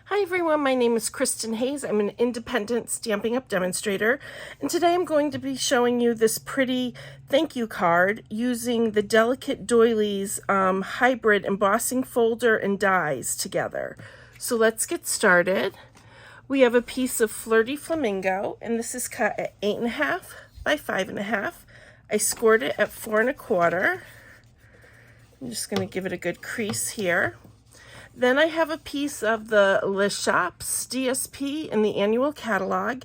Hi everyone, my name is Kristin Hayes. I'm an independent Stampin' Up! Demonstrator, and today I'm going to be showing you this pretty thank you card using the Delicate Doilies hybrid embossing folder and dies together. So let's get started. We have a piece of Flirty Flamingo, and this is cut at 8.5 by 5.5. I scored it at 4 1/4. I'm just going to give it a good crease here. Then I have a piece of the Le Shops DSP in the annual catalog.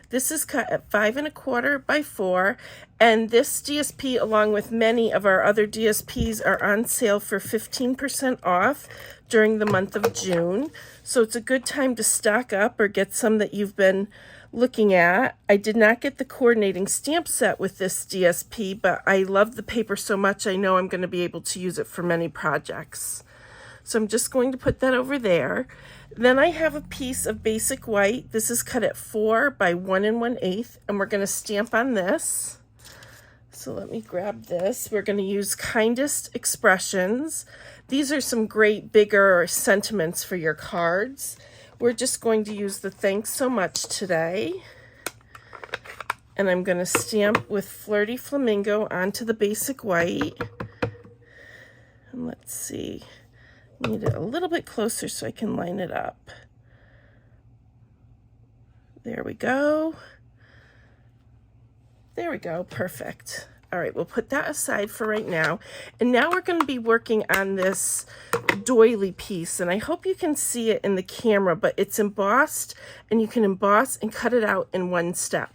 This is cut at 5 1/4 by 4, and this DSP, along with many of our other DSPs, are on sale for 15% off during the month of June. So it's a good time to stock up or get some that you've been looking at. I did not get the coordinating stamp set with this DSP, but I love the paper so much I know I'm going to be able to use it for many projects. So I'm just going to put that over there. Then I have a piece of basic white. This is cut at 4 by 1 1/8, and we're going to stamp on this. So let me grab this. We're going to use Kindest Expressions. These are some great bigger sentiments for your cards. We're just going to use the thanks so much today. And I'm going to stamp with Flirty Flamingo onto the basic white. And let's see. Need it a little bit closer so I can line it up. There we go. There we go, perfect. All right, we'll put that aside for right now. And now we're going to be working on this doily piece, and I hope you can see it in the camera, but it's embossed, and you can emboss and cut it out in one step.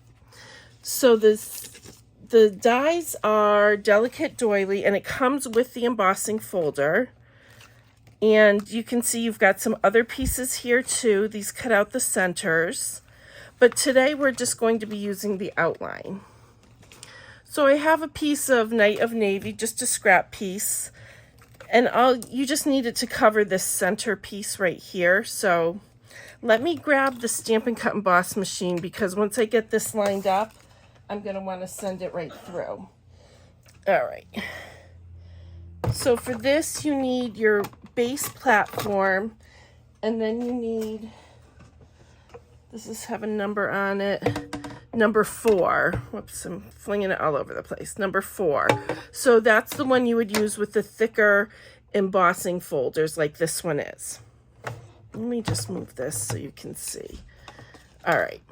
So the dies are Delicate Doily, and it comes with the embossing folder. And you can see you've got some other pieces here too. These cut out the centers. But today we're just going to be using the outline. So I have a piece of Night of Navy, just a scrap piece. And you just need it to cover this center piece right here. So let me grab the Stampin' Cut Emboss machine, because once I get this lined up, I'm going to want to send it right through. All right. So for this, you need your base platform, and then you need, have a number on it, number 4. Whoops, I'm flinging it all over the place. Number 4. So that's the one you would use with the thicker embossing folders like this one is. Let me just move this so you can see. All right.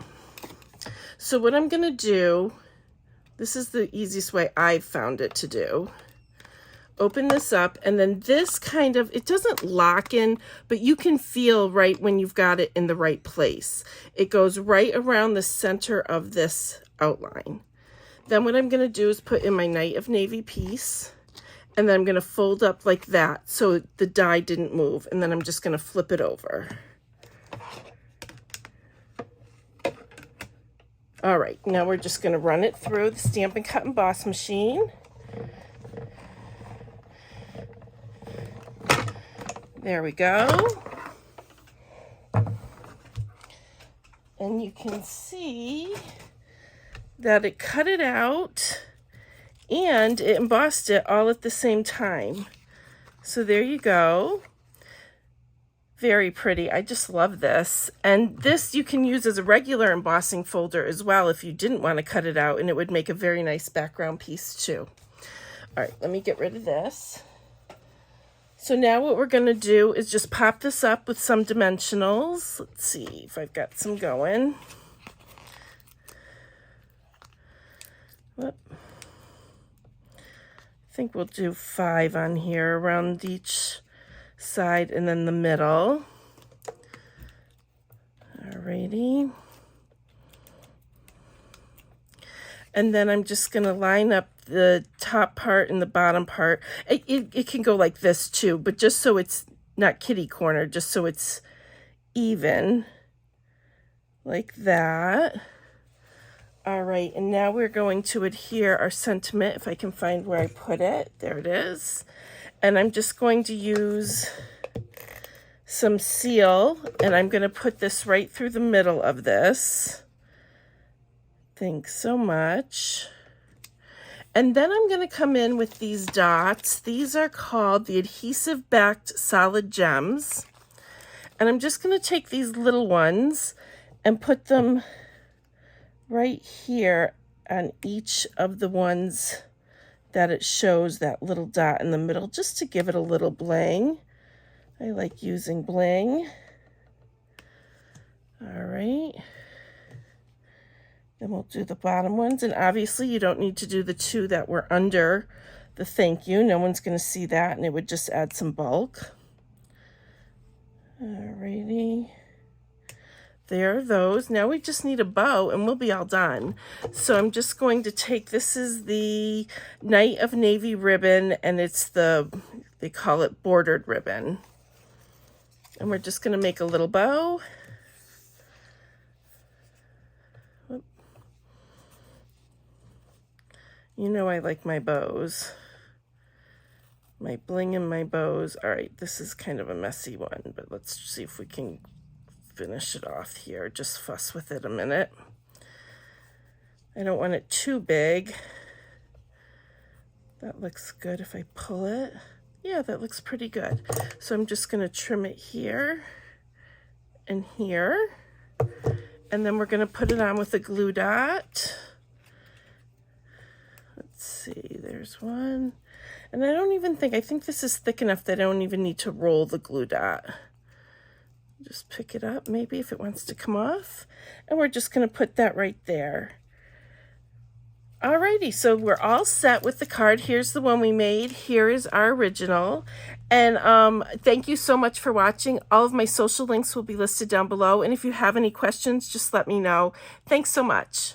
So what I'm going to do, this is the easiest way I've found it to do. Open this up, and then this kind of, it doesn't lock in, but you can feel right when you've got it in the right place. It goes right around the center of this outline. Then what I'm going to do is put in my Night of Navy piece, and then I'm going to fold up like that so the die didn't move, and then I'm just going to flip it over. All right, now we're just going to run it through the Stampin' Cut Emboss machine. There we go. And you can see that it cut it out and it embossed it all at the same time. So there you go. Very pretty. I just love this. And this you can use as a regular embossing folder as well if you didn't want to cut it out, and it would make a very nice background piece too. All right, let me get rid of this. So now what we're going to do is just pop this up with some dimensionals. Let's see if I've got some going. Whoop. I think we'll do 5 on here around each side and then the middle. Alrighty. And then I'm just going to line up the top part and the bottom part. It can go like this too, but just so it's not kitty corner, just so it's even, like that. All right, and now we're going to adhere our sentiment, if I can find where I put it. There it is. And I'm just going to use some seal, and I'm going to put this right through the middle of this. Thanks so much. And then I'm going to come in with these dots. These are called the adhesive backed solid gems. And I'm just going to take these little ones and put them right here on each of the ones that it shows that little dot in the middle, just to give it a little bling. I like using bling. All right. Then we'll do the bottom ones, and obviously you don't need to do the two that were under the thank you. No one's going to see that, and it would just add some bulk. Alrighty. There are those. Now we just need a bow and we'll be all done. So I'm just going to take, this is the Night of Navy ribbon, and it's the, they call it bordered ribbon. And we're just going to make a little bow. You know I like my bows. My bling and my bows. All right, this is kind of a messy one, but let's see if we can finish it off here. Just fuss with it a minute. I don't want it too big. That looks good if I pull it. Yeah, that looks pretty good. So I'm just going to trim it here and here. And then we're going to put it on with a glue dot. Let's see, there's one. And I don't even think, I think this is thick enough that I don't even need to roll the glue dot. Just pick it up maybe if it wants to come off. And we're just going to put that right there. Alrighty, so we're all set with the card. Here's the one we made. Here is our original. And thank you so much for watching. All of my social links will be listed down below. And if you have any questions, just let me know. Thanks so much.